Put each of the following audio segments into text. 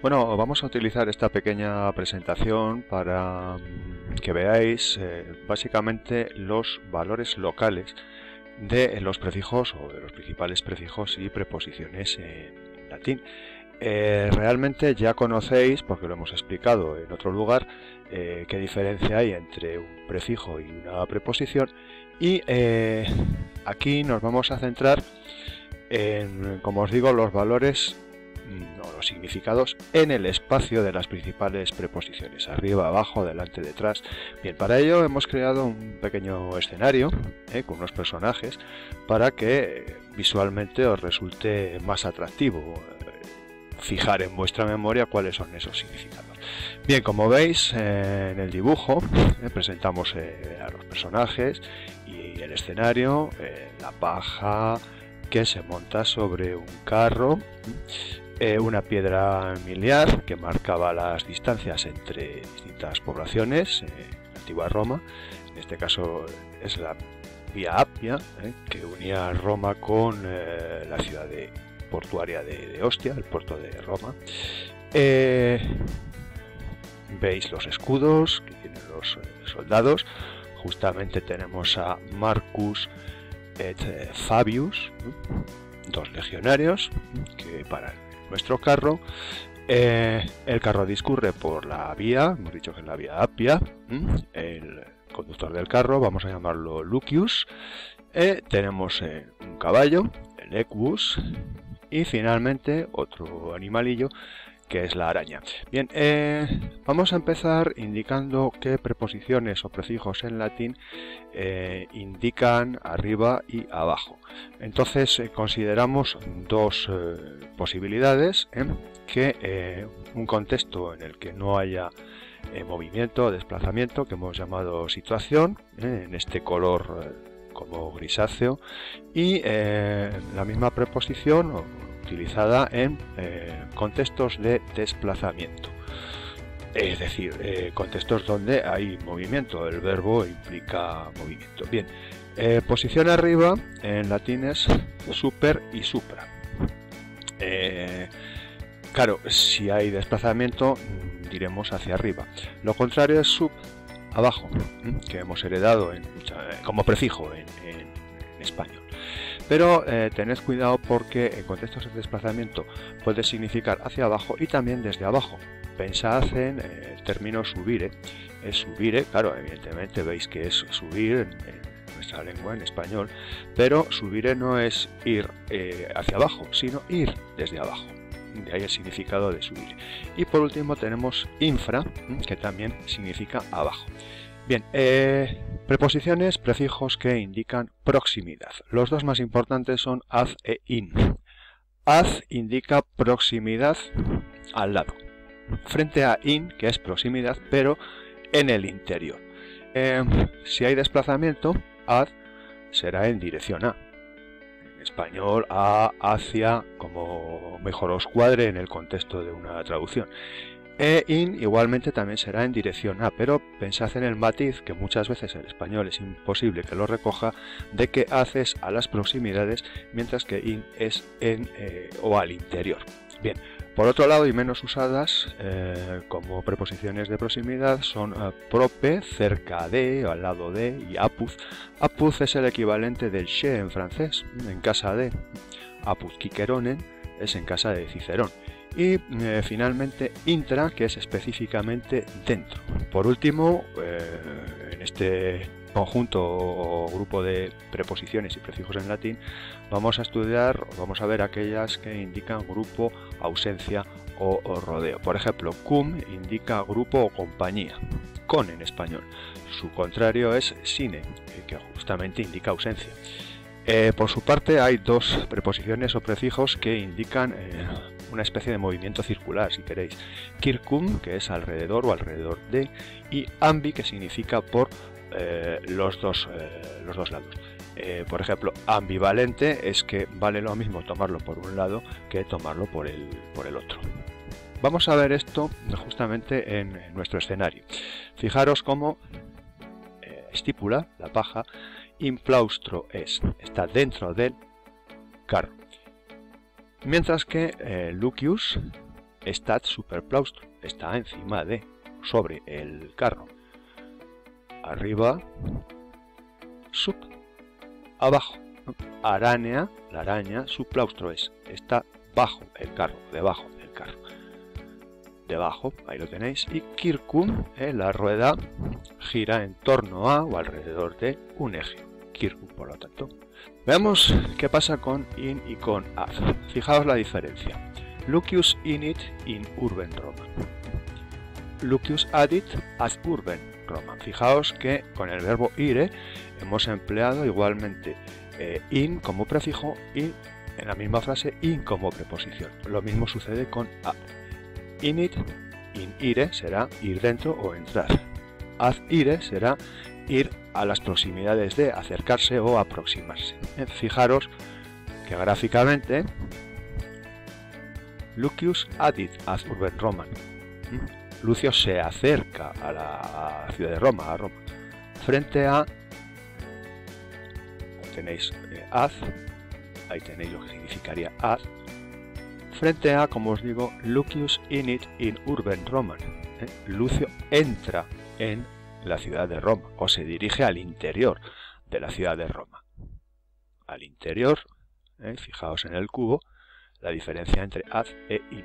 Bueno, vamos a utilizar esta pequeña presentación para que veáis básicamente los valores locales de los prefijos o de los principales prefijos y preposiciones en latín. Realmente ya conocéis, porque lo hemos explicado en otro lugar, qué diferencia hay entre un prefijo y una preposición, y aquí nos vamos a centrar en, como os digo, los valores o los significados en el espacio de las principales preposiciones, arriba, abajo, delante, detrás. Bien, para ello hemos creado un pequeño escenario con unos personajes para que visualmente os resulte más atractivo fijar en vuestra memoria cuáles son esos significados. Bien, como veis en el dibujo presentamos a los personajes y el escenario, la paja que se monta sobre un carro, una piedra miliar que marcaba las distancias entre distintas poblaciones en la antigua Roma. En este caso es la Vía Appia, que unía Roma con la ciudad portuaria de Ostia, el puerto de Roma. Veis los escudos que tienen los soldados. Justamente tenemos a Marcus et Fabius, dos legionarios que paran nuestro carro. El carro discurre por la vía, hemos dicho que es la Vía Appia. El conductor del carro, vamos a llamarlo Lucius. Tenemos un caballo, el Equus, y finalmente otro animalillo que es la araña. Bien, vamos a empezar indicando qué preposiciones o prefijos en latín indican arriba y abajo. Entonces consideramos dos posibilidades, que un contexto en el que no haya movimiento o desplazamiento, que hemos llamado situación, en este color como grisáceo, y la misma preposición utilizada en contextos de desplazamiento, es decir, contextos donde hay movimiento, el verbo implica movimiento. Bien, posición arriba en latín es super y supra. Claro, si hay desplazamiento diremos hacia arriba. Lo contrario es sub, abajo, que hemos heredado como prefijo en español. Pero tened cuidado porque en contextos de desplazamiento puede significar hacia abajo y también desde abajo. Pensad en el término subire. Es subire, claro, evidentemente veis que es subir en nuestra lengua, en español, pero subire no es ir hacia abajo, sino ir desde abajo. De ahí el significado de subir. Y por último tenemos infra, que también significa abajo. Bien, preposiciones, prefijos que indican proximidad. Los dos más importantes son ad e in. Ad indica proximidad al lado, frente a in, que es proximidad, pero en el interior. Si hay desplazamiento, ad será en dirección a. En español, a, hacia, como mejor os cuadre en el contexto de una traducción. In igualmente también será en dirección a, pero pensad en el matiz, que muchas veces en español es imposible que lo recoja, de que haces a las proximidades, mientras que in es en o al interior. Bien, por otro lado, y menos usadas como preposiciones de proximidad, son prope, cerca de, o al lado de, y apud. Apud es el equivalente del chez en francés, en casa de. Apud Ciceronen es en casa de Cicerón. Y finalmente intra, que es específicamente dentro. Por último, en este conjunto o grupo de preposiciones y prefijos en latín, vamos a ver aquellas que indican grupo, ausencia o rodeo. Por ejemplo, cum indica grupo o compañía, con en español. Su contrario es sine, que justamente indica ausencia. Por su parte, hay dos preposiciones o prefijos que indican una especie de movimiento circular, si queréis. Circum, que es alrededor o alrededor de, y ambi, que significa por los dos lados. Por ejemplo, ambivalente es que vale lo mismo tomarlo por un lado que tomarlo por el otro. Vamos a ver esto justamente en nuestro escenario. Fijaros cómo estípula, la paja, implaustro está dentro del carro. Mientras que Lucius Stat superplaustro, está encima de, sobre el carro. Arriba, sub, abajo. Aranea, la araña, subplaustro es, está bajo el carro, debajo del carro. Debajo, ahí lo tenéis. Y Kirkum, la rueda gira en torno a o alrededor de un eje. Kirkum, por lo tanto. Veamos qué pasa con in y con ad. Fijaos la diferencia. Lucius init in urben Roman. Lucius adit ad urben Roman. Fijaos que con el verbo ire hemos empleado igualmente in como prefijo y en la misma frase in como preposición. Lo mismo sucede con ad. Init, in ire será ir dentro o entrar. Ad ire será ir a las proximidades de, acercarse o aproximarse. Fijaros que gráficamente Lucius adit ad urben Roman. Lucio se acerca a la ciudad de Roma, a Roma. Frente a, tenéis ad, ahí tenéis lo que significaría ad. Frente a, como os digo, Lucius init in urben Roman. Lucio entra en la ciudad de Roma o se dirige al interior de la ciudad de Roma. Al interior, fijaos en el cubo, la diferencia entre ad e in.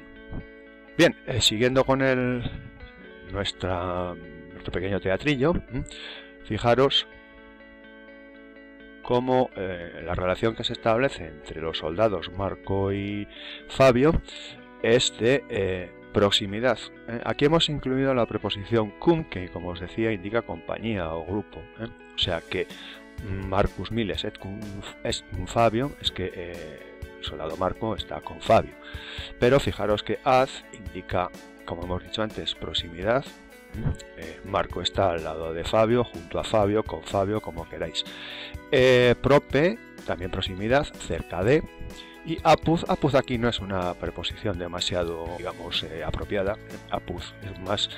Bien, siguiendo con nuestro pequeño teatrillo, fijaros cómo la relación que se establece entre los soldados Marco y Fabio es de proximidad. Aquí hemos incluido la preposición cum, que como os decía indica compañía o grupo. O sea que Marcus miles et cum Fabio es que el soldado Marco está con Fabio. Pero fijaros que ad indica, como hemos dicho antes, proximidad. Marco está al lado de Fabio, junto a Fabio, con Fabio, como queráis. Prope, también proximidad, cerca de. Y apud aquí no es una preposición demasiado, digamos, apropiada. Apud es más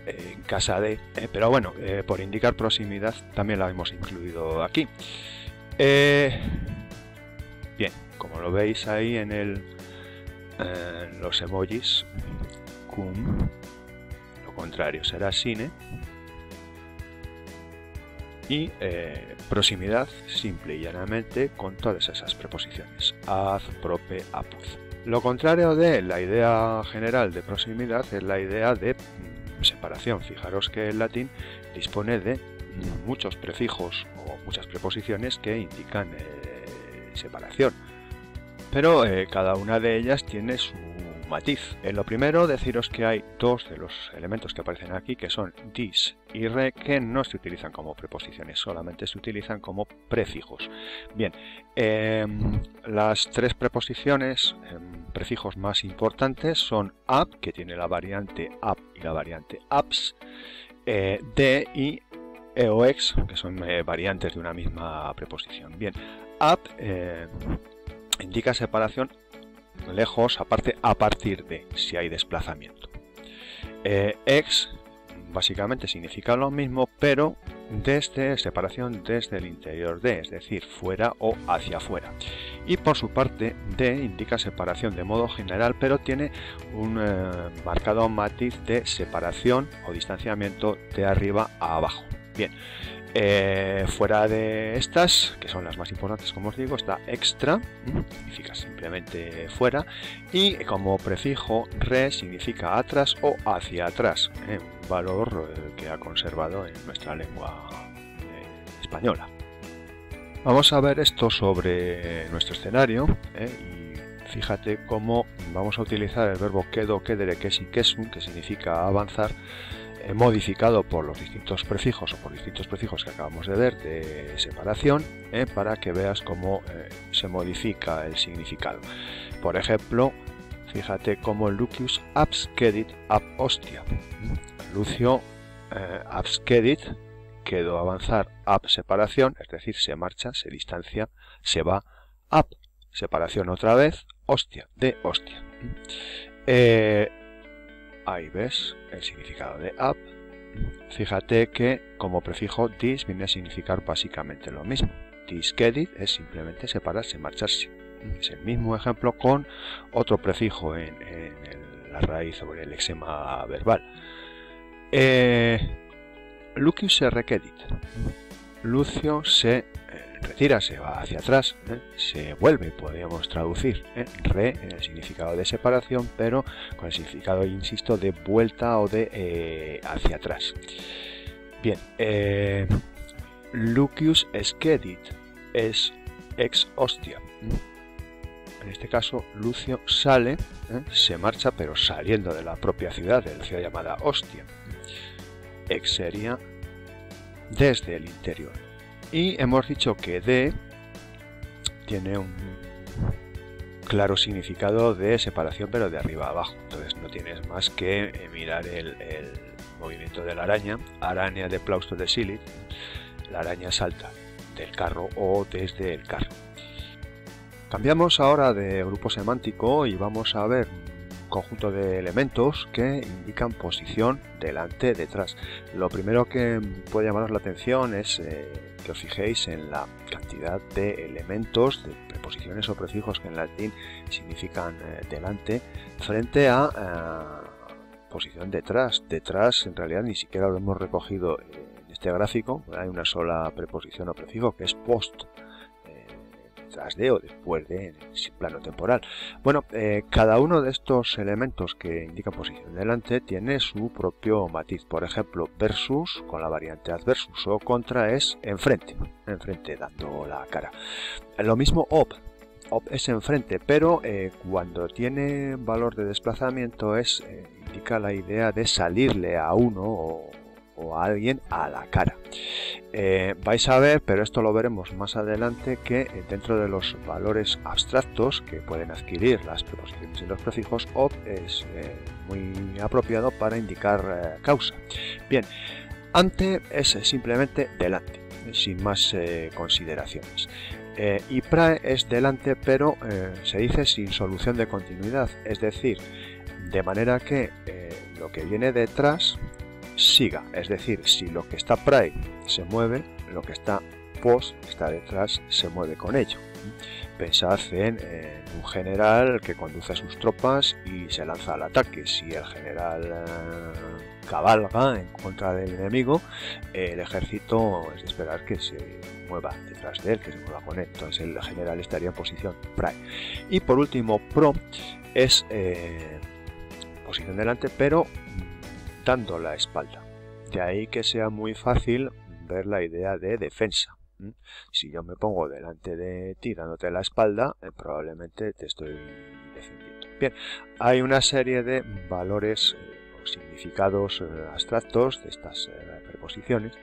en casa de, pero bueno, por indicar proximidad también la hemos incluido aquí. Bien, como lo veis ahí en los emojis, cum, lo contrario será sine. Y proximidad simple y llanamente con todas esas preposiciones, ad, prope, apud. Lo contrario de la idea general de proximidad es la idea de separación. Fijaros que el latín dispone de muchos prefijos o muchas preposiciones que indican separación, pero cada una de ellas tiene su matiz. En lo primero, deciros que hay dos de los elementos que aparecen aquí, que son dis y re, que no se utilizan como preposiciones, solamente se utilizan como prefijos. Bien, las tres preposiciones, prefijos más importantes son ab, que tiene la variante ab y la variante abs, de y e o ex, que son variantes de una misma preposición. Bien, ab indica separación lejos, aparte, a partir de, si hay desplazamiento. Ex básicamente significa lo mismo, pero desde, separación desde el interior de, es decir, fuera o hacia afuera. Y por su parte, de indica separación de modo general, pero tiene un marcado matiz de separación o distanciamiento de arriba a abajo. Bien. Fuera de estas, que son las más importantes, como os digo, está extra, significa simplemente fuera, y como prefijo re significa atrás o hacia atrás, un valor que ha conservado en nuestra lengua española. Vamos a ver esto sobre nuestro escenario, y fíjate cómo vamos a utilizar el verbo quedo, quedere, quesi, quesum, que significa avanzar, modificado por los distintos prefijos o por distintos prefijos que acabamos de ver de separación, para que veas cómo se modifica el significado. Por ejemplo, fíjate cómo Lucius abscedit ab ostia. Lucio abscedit, quedó avanzar, ab separación, es decir, se marcha, se distancia, se va, ab separación otra vez, hostia, de hostia. Ahí ves el significado de ab. Fíjate que como prefijo dis viene a significar básicamente lo mismo. Discedit es simplemente separarse, marcharse. Es el mismo ejemplo con otro prefijo en la raíz sobre el lexema verbal. Lucius se requedit. Lucio se retira, se va hacia atrás, se vuelve, podríamos traducir, re en el significado de separación, pero con el significado, insisto, de vuelta o de hacia atrás. Bien, Lucius escedit es ex Ostia. En este caso, Lucio sale, se marcha, pero saliendo de la propia ciudad, de la ciudad llamada Ostia. Ex sería desde el interior. Y hemos dicho que de tiene un claro significado de separación, pero de arriba a abajo. Entonces no tienes más que mirar el movimiento de la araña. Araña de Plausto de Silit. La araña salta del carro o desde el carro. Cambiamos ahora de grupo semántico y vamos a ver un conjunto de elementos que indican posición delante, detrás. Lo primero que puede llamaros la atención es que os fijéis en la cantidad de elementos, de preposiciones o prefijos que en latín significan delante, frente a posición detrás. Detrás en realidad ni siquiera lo hemos recogido en este gráfico, hay una sola preposición o prefijo que es post, detrás de o después de, en el plano temporal. Bueno, cada uno de estos elementos que indican posición delante tiene su propio matiz. Por ejemplo, versus con la variante adversus, o contra es enfrente, dando la cara. Lo mismo op es enfrente, pero cuando tiene valor de desplazamiento indica la idea de salirle a uno o a alguien a la cara. Vais a ver, pero esto lo veremos más adelante, que dentro de los valores abstractos que pueden adquirir las preposiciones y los prefijos, op es muy apropiado para indicar causa. Bien, ante es simplemente delante, sin más consideraciones. Y prae es delante, pero se dice sin solución de continuidad, es decir, de manera que lo que viene detrás siga, es decir, si lo que está prae se mueve, lo que está post, está detrás, se mueve con ello. Pensad en un general que conduce a sus tropas y se lanza al ataque. Si el general cabalga en contra del enemigo, el ejército es de esperar que se mueva detrás de él, que se mueva con él. Entonces el general estaría en posición prae. Y por último, pro es posición delante, pero dando la espalda. De ahí que sea muy fácil ver la idea de defensa. Si yo me pongo delante de ti dándote la espalda, probablemente te estoy defendiendo. Bien, hay una serie de valores o significados abstractos de estas preposiciones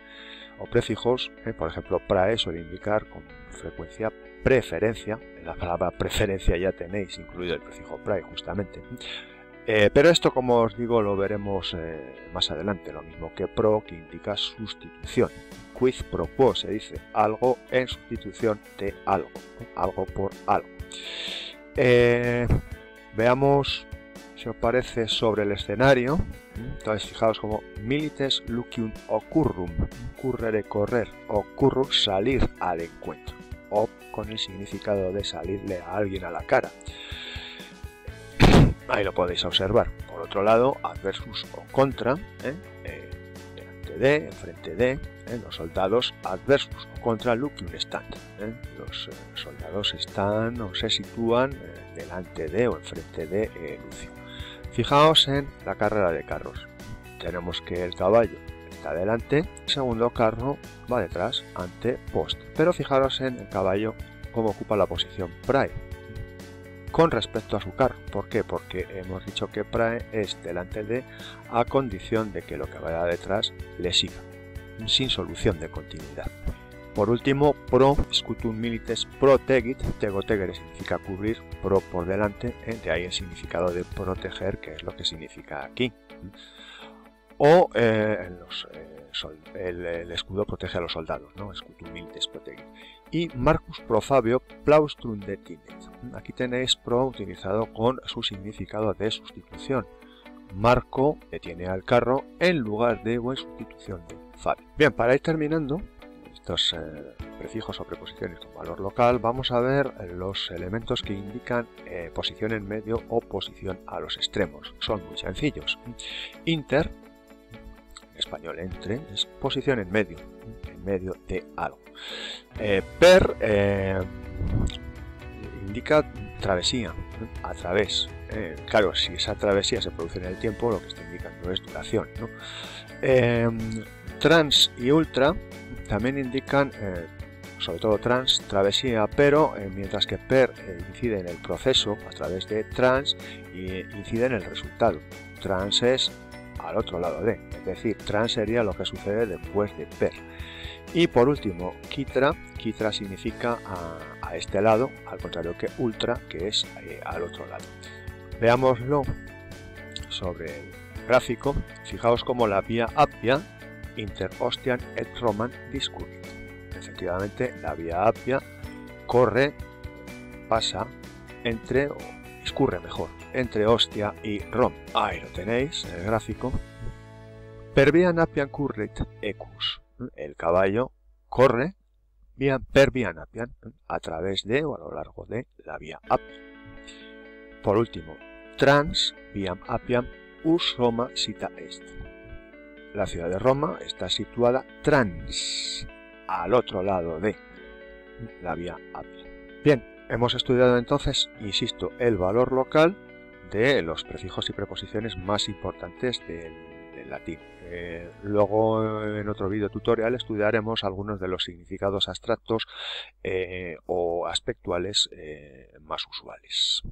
o prefijos. Por ejemplo, prae suele indicar con frecuencia preferencia. En la palabra preferencia ya tenéis incluido el prefijo prae, justamente. Pero esto, como os digo, lo veremos más adelante. Lo mismo que pro, que indica sustitución. Quid pro quo, se dice algo en sustitución de algo, algo por algo. Veamos, si os parece, sobre el escenario. Entonces, fijaos como milites lucium occurrum, currere, correr, occurrum, salir al encuentro, o con el significado de salirle a alguien a la cara. Ahí lo podéis observar. Por otro lado, adversus o contra, delante de, enfrente de, los soldados adversus o contra lucium stand. Los soldados están o se sitúan delante de o enfrente de Lucio. Fijaos en la carrera de carros. Tenemos que el caballo está delante, el segundo carro va detrás, ante, post. Pero fijaros en el caballo cómo ocupa la posición prae con respecto a su carro. ¿Por qué? Porque hemos dicho que prae es delante de, a condición de que lo que vaya detrás le siga, sin solución de continuidad. Por último, pro, scutum milites protegit, tegotegere significa cubrir, pro por delante, de ahí el significado de proteger, que es lo que significa aquí. O el escudo protege a los soldados, ¿no? Scutum milites protegit. Y Marcus pro Fabio plaustrum detinet. Aquí tenéis pro utilizado con su significado de sustitución. Marco detiene al carro en lugar de o en sustitución de Fabio. Bien, para ir terminando estos prefijos o preposiciones con valor local, vamos a ver los elementos que indican posición en medio o posición a los extremos. Son muy sencillos. Inter, en español entre, es posición en medio de algo. Per indica travesía, a través. Claro, si esa travesía se produce en el tiempo, lo que está indicando es duración, ¿no? Trans y ultra también indican, sobre todo trans, travesía, pero mientras que per incide en el proceso a través de trans y incide en el resultado. Trans es al otro lado de, es decir, trans sería lo que sucede después de per. Y por último, quitra significa a este lado, al contrario que ultra, que es al otro lado. Veámoslo sobre el gráfico. Fijaos cómo la vía Appia inter Ostian et Roman discurrit. Efectivamente, la vía Appia corre, pasa entre, o discurre mejor, entre Ostia y Roma. Ahí lo tenéis en el gráfico. Per viam Appiam currit equus. El caballo corre per viam Appiam, a través de o a lo largo de la vía Appia. Por último, trans viam Appiam us Roma sita est. La ciudad de Roma está situada trans, al otro lado de la vía Appia. Bien, hemos estudiado entonces, insisto, el valor local de los prefijos y preposiciones más importantes del latín. Luego en otro vídeo tutorial estudiaremos algunos de los significados abstractos o aspectuales más usuales.